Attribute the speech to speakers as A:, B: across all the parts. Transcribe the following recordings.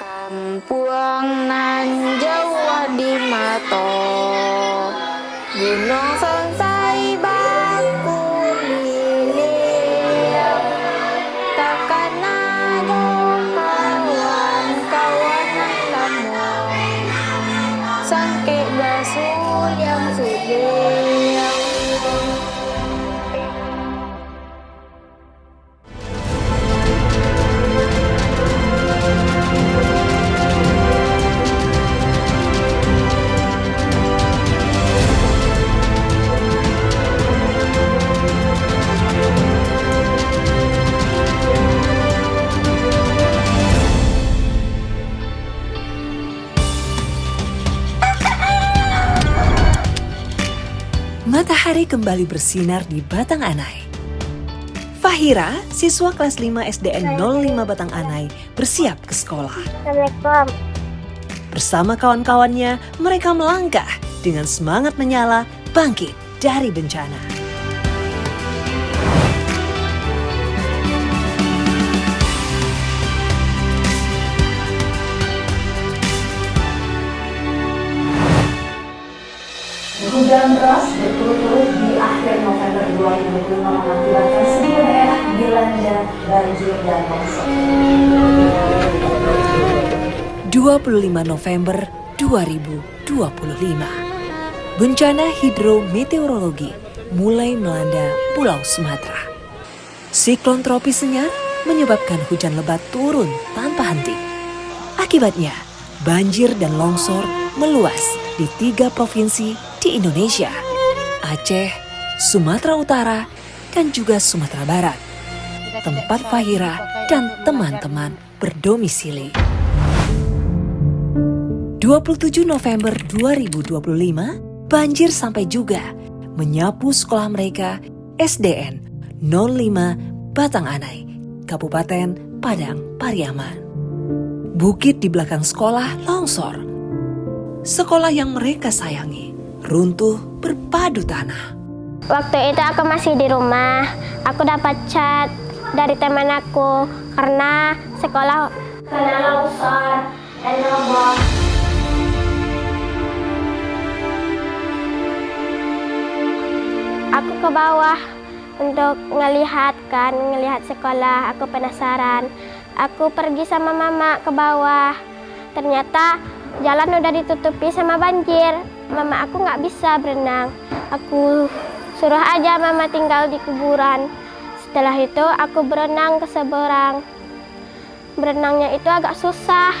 A: Kampuang nan Jawa di mato, gunung sonsai baku liliang, takkan ada kawan-kawanan lamong, sangke basul yang sudiang.
B: Matahari kembali bersinar di Batang Anai. Fahira, siswa kelas 5 SDN 05 Batang Anai, bersiap ke sekolah.
C: Assalamualaikum.
B: Bersama kawan-kawannya, mereka melangkah dengan semangat menyala bangkit dari bencana.
D: Hujan deras berturut-turut di akhir November 2025 mengakibatkan sejumlah daerah dilanda banjir dan longsor.
B: 25 November 2025. Bencana hidrometeorologi mulai melanda Pulau Sumatera. Siklon tropis Senyar menyebabkan hujan lebat turun tanpa henti. Akibatnya, banjir dan longsor meluas di 3 provinsi di Indonesia, Aceh, Sumatera Utara, dan juga Sumatera Barat, tempat Fahira dan teman-teman berdomisili. 27 November 2025, banjir sampai juga menyapu sekolah mereka SDN 05 Batang Anai, Kabupaten Padang Pariaman. Bukit di belakang sekolah longsor. Sekolah yang mereka sayangi runtuh berpadu tanah.
C: Waktu itu aku masih di rumah. Aku dapat chat dari teman aku karena sekolah kena longsor dan roboh. Aku ke bawah untuk ngelihat sekolah. Aku penasaran. Aku pergi sama mama ke bawah. Ternyata jalan udah ditutupi sama banjir. Mama aku nggak bisa berenang. Aku suruh aja mama tinggal di kuburan. Setelah itu aku berenang ke seberang. Berenangnya itu agak susah.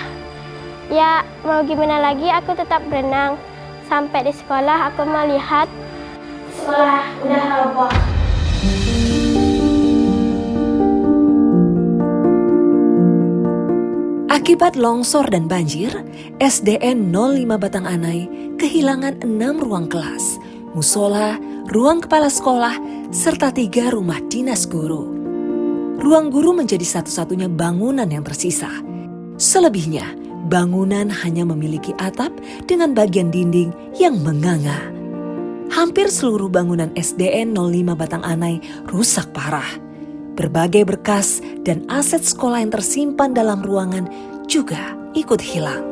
C: Ya mau gimana lagi, aku tetap berenang. Sampai di sekolah aku melihat sekolah udah roboh.
B: Akibat longsor dan banjir, SDN 05 Batang Anai kehilangan 6 ruang kelas, musola, ruang kepala sekolah, serta 3 rumah dinas guru. Ruang guru menjadi satu-satunya bangunan yang tersisa. Selebihnya, bangunan hanya memiliki atap dengan bagian dinding yang menganga. Hampir seluruh bangunan SDN 05 Batang Anai rusak parah. Berbagai berkas dan aset sekolah yang tersimpan dalam ruangan juga ikut hilang.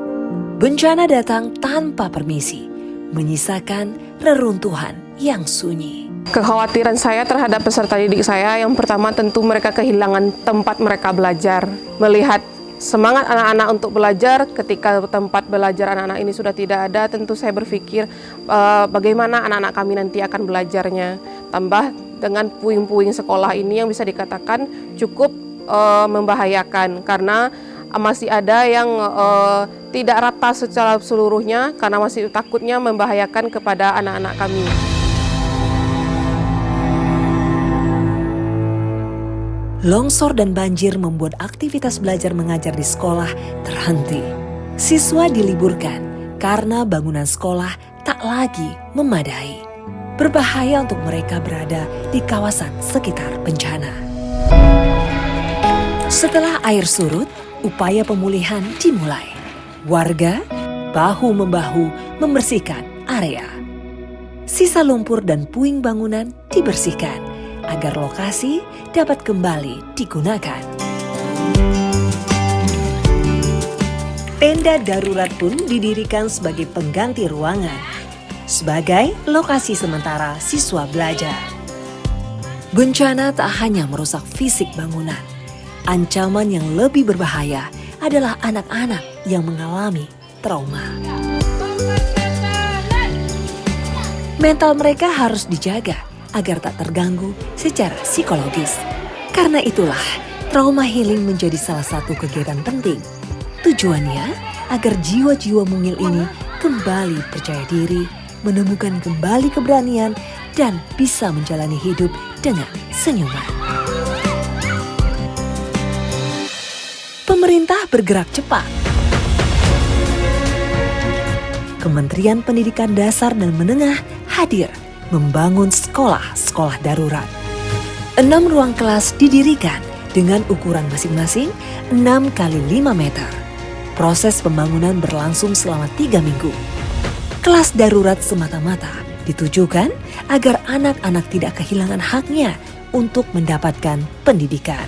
B: Bencana datang tanpa permisi, menyisakan reruntuhan yang sunyi.
E: Kekhawatiran saya terhadap peserta didik saya, yang pertama tentu mereka kehilangan tempat mereka belajar. Melihat semangat anak-anak untuk belajar, ketika tempat belajar anak-anak ini sudah tidak ada, tentu saya berpikir bagaimana anak-anak kami nanti akan belajarnya. Tambah dengan puing-puing sekolah ini yang bisa dikatakan cukup membahayakan, karena masih ada yang tidak rata secara seluruhnya, karena masih takutnya membahayakan kepada anak-anak kami.
B: Longsor dan banjir membuat aktivitas belajar mengajar di sekolah terhenti. Siswa diliburkan karena bangunan sekolah tak lagi memadai. Berbahaya untuk mereka berada di kawasan sekitar bencana. Setelah air surut, upaya pemulihan dimulai. Warga bahu-membahu membersihkan area. Sisa lumpur dan puing bangunan dibersihkan agar lokasi dapat kembali digunakan. Tenda darurat pun didirikan sebagai pengganti ruangan, sebagai lokasi sementara siswa belajar. Bencana tak hanya merusak fisik bangunan, ancaman yang lebih berbahaya adalah anak-anak yang mengalami trauma. Mental mereka harus dijaga agar tak terganggu secara psikologis. Karena itulah, trauma healing menjadi salah satu kegiatan penting. Tujuannya agar jiwa-jiwa mungil ini kembali percaya diri, menemukan kembali keberanian, dan bisa menjalani hidup dengan senyuman. Pemerintah bergerak cepat. Kementerian Pendidikan Dasar dan Menengah hadir membangun sekolah-sekolah darurat. 6 ruang kelas didirikan dengan ukuran masing-masing 6 kali 5 meter. Proses pembangunan berlangsung selama 3 minggu. Kelas darurat semata-mata ditujukan agar anak-anak tidak kehilangan haknya untuk mendapatkan pendidikan.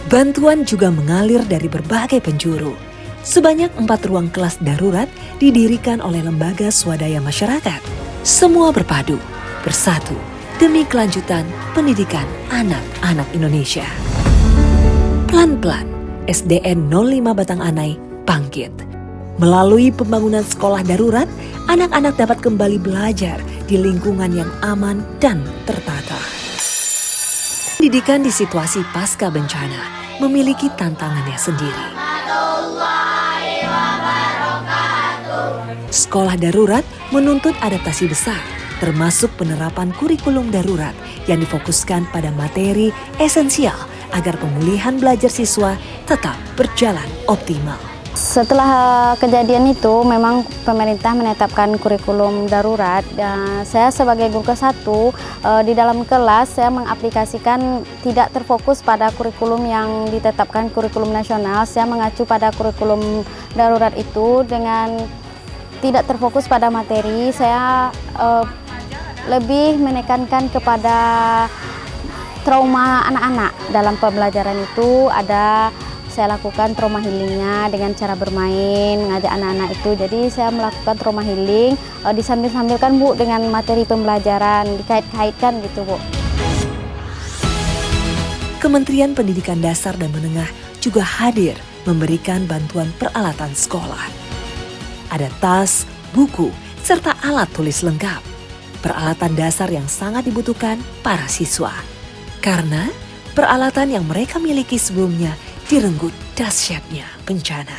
B: Bantuan juga mengalir dari berbagai penjuru. Sebanyak 4 ruang kelas darurat didirikan oleh lembaga swadaya masyarakat. Semua berpadu, bersatu demi kelanjutan pendidikan anak-anak Indonesia. Pelan-pelan, SDN 05 Batanganai bangkit. Melalui pembangunan sekolah darurat, anak-anak dapat kembali belajar di lingkungan yang aman dan tertata. Pendidikan di situasi pasca bencana memiliki tantangannya sendiri. Sekolah darurat menuntut adaptasi besar, termasuk penerapan kurikulum darurat yang difokuskan pada materi esensial agar pemulihan belajar siswa tetap berjalan optimal.
F: Setelah kejadian itu, memang pemerintah menetapkan kurikulum darurat. Dan saya sebagai guru kelas 1 di dalam kelas saya mengaplikasikan tidak terfokus pada kurikulum yang ditetapkan kurikulum nasional. Saya mengacu pada kurikulum darurat itu dengan tidak terfokus pada materi. Saya lebih menekankan kepada trauma anak-anak. Dalam pembelajaran itu saya lakukan trauma healingnya dengan cara bermain, ngajak anak-anak itu. Jadi saya melakukan trauma healing, disambil-sambilkan Bu dengan materi pembelajaran, dikait-kaitkan gitu Bu.
B: Kementerian Pendidikan Dasar dan Menengah juga hadir memberikan bantuan peralatan sekolah. Ada tas, buku, serta alat tulis lengkap. Peralatan dasar yang sangat dibutuhkan para siswa. Karena peralatan yang mereka miliki sebelumnya direnggut dahsyatnya bencana.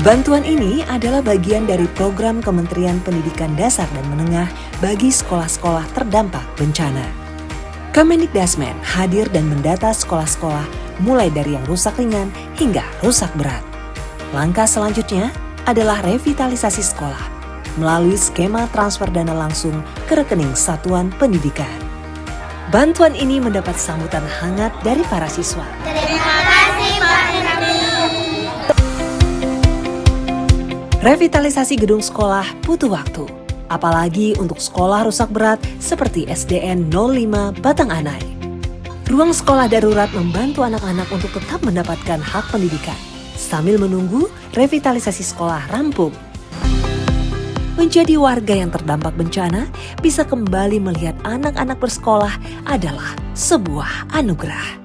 B: Bantuan ini adalah bagian dari program Kementerian Pendidikan Dasar dan Menengah bagi sekolah-sekolah terdampak bencana. Kemendikdasmen hadir dan mendata sekolah-sekolah mulai dari yang rusak ringan hingga rusak berat. Langkah selanjutnya adalah revitalisasi sekolah melalui skema transfer dana langsung ke rekening satuan pendidikan. Bantuan ini mendapat sambutan hangat dari para siswa.
C: Terima kasih Pak Menteri.
B: Revitalisasi gedung sekolah butuh waktu, apalagi untuk sekolah rusak berat seperti SDN 05 Batanganai. Ruang sekolah darurat membantu anak-anak untuk tetap mendapatkan hak pendidikan sambil menunggu revitalisasi sekolah rampung. Menjadi warga yang terdampak bencana bisa kembali melihat anak-anak bersekolah adalah sebuah anugerah.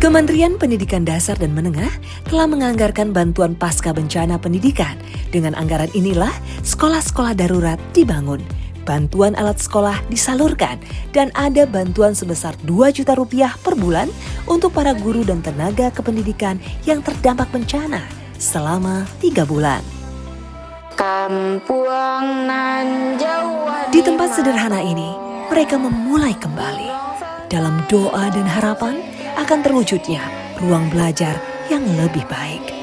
B: Kementerian Pendidikan Dasar dan Menengah telah menganggarkan bantuan pasca bencana pendidikan. Dengan anggaran inilah sekolah-sekolah darurat dibangun, bantuan alat sekolah disalurkan, dan ada bantuan sebesar 2 juta rupiah per bulan untuk para guru dan tenaga kependidikan yang terdampak bencana selama 3 bulan. Di tempat sederhana ini, mereka memulai kembali dalam doa dan harapan akan terwujudnya ruang belajar yang lebih baik.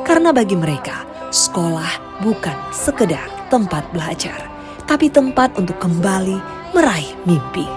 B: Karena bagi mereka, sekolah bukan sekedar tempat belajar, tapi tempat untuk kembali meraih mimpi.